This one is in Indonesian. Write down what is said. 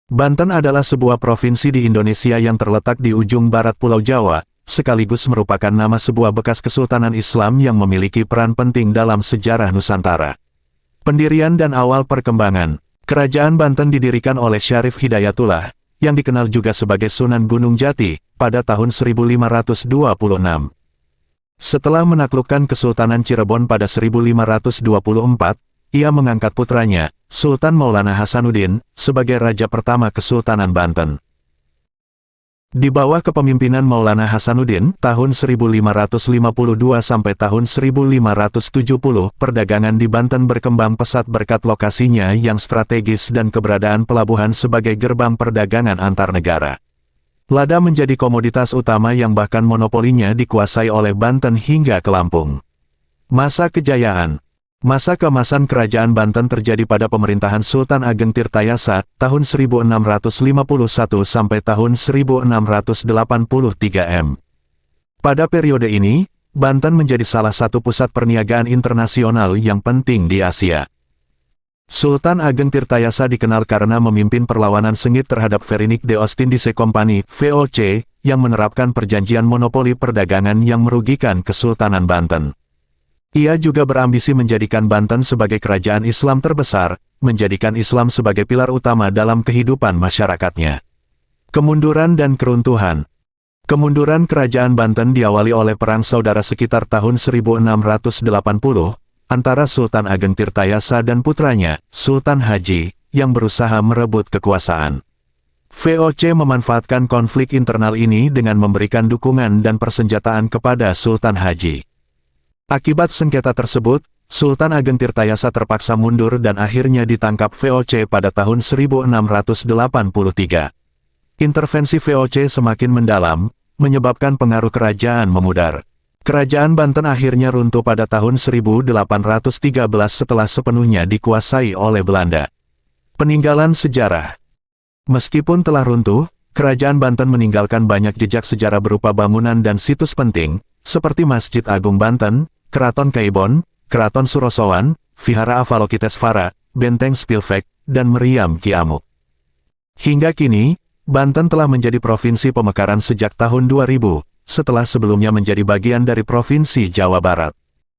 Banten adalah sebuah provinsi di Indonesia yang terletak di ujung barat Pulau Jawa, sekaligus merupakan nama sebuah bekas kesultanan Islam yang memiliki peran penting dalam sejarah Nusantara. Pendirian dan awal perkembangan, Kerajaan Banten didirikan oleh Syarif Hidayatullah, yang dikenal juga sebagai Sunan Gunung Jati, pada tahun 1526. Setelah menaklukkan Kesultanan Cirebon pada 1524, ia mengangkat putranya, Sultan Maulana Hasanuddin, sebagai raja pertama Kesultanan Banten. Di bawah kepemimpinan Maulana Hasanuddin, tahun 1552 sampai tahun 1570, perdagangan di Banten berkembang pesat berkat lokasinya yang strategis dan keberadaan pelabuhan sebagai gerbang perdagangan antar negara. Lada menjadi komoditas utama yang bahkan monopolinya dikuasai oleh Banten hingga ke Lampung. Masa kejayaan. Masa keemasan Kerajaan Banten terjadi pada pemerintahan Sultan Ageng Tirtayasa, tahun 1651 sampai tahun 1683 m. Pada periode ini, Banten menjadi salah satu pusat perniagaan internasional yang penting di Asia. Sultan Ageng Tirtayasa dikenal karena memimpin perlawanan sengit terhadap Verinik de Ostindische Company (VOC), yang menerapkan perjanjian monopoli perdagangan yang merugikan Kesultanan Banten. Ia juga berambisi menjadikan Banten sebagai kerajaan Islam terbesar, menjadikan Islam sebagai pilar utama dalam kehidupan masyarakatnya. Kemunduran dan keruntuhan. Kemunduran Kerajaan Banten diawali oleh Perang Saudara sekitar tahun 1680, antara Sultan Ageng Tirtayasa dan putranya, Sultan Haji, yang berusaha merebut kekuasaan. VOC memanfaatkan konflik internal ini dengan memberikan dukungan dan persenjataan kepada Sultan Haji. Akibat sengketa tersebut, Sultan Ageng Tirtayasa terpaksa mundur dan akhirnya ditangkap VOC pada tahun 1683. Intervensi VOC semakin mendalam, menyebabkan pengaruh kerajaan memudar. Kerajaan Banten akhirnya runtuh pada tahun 1813 setelah sepenuhnya dikuasai oleh Belanda. Peninggalan sejarah. Meskipun telah runtuh, Kerajaan Banten meninggalkan banyak jejak sejarah berupa bangunan dan situs penting, seperti Masjid Agung Banten, Keraton Kaibon, Keraton Surosowan, Vihara Avalokitesvara, Benteng Spilvek, dan Meriam Ki Amuk. Hingga kini, Banten telah menjadi provinsi pemekaran sejak tahun 2000, setelah sebelumnya menjadi bagian dari Provinsi Jawa Barat.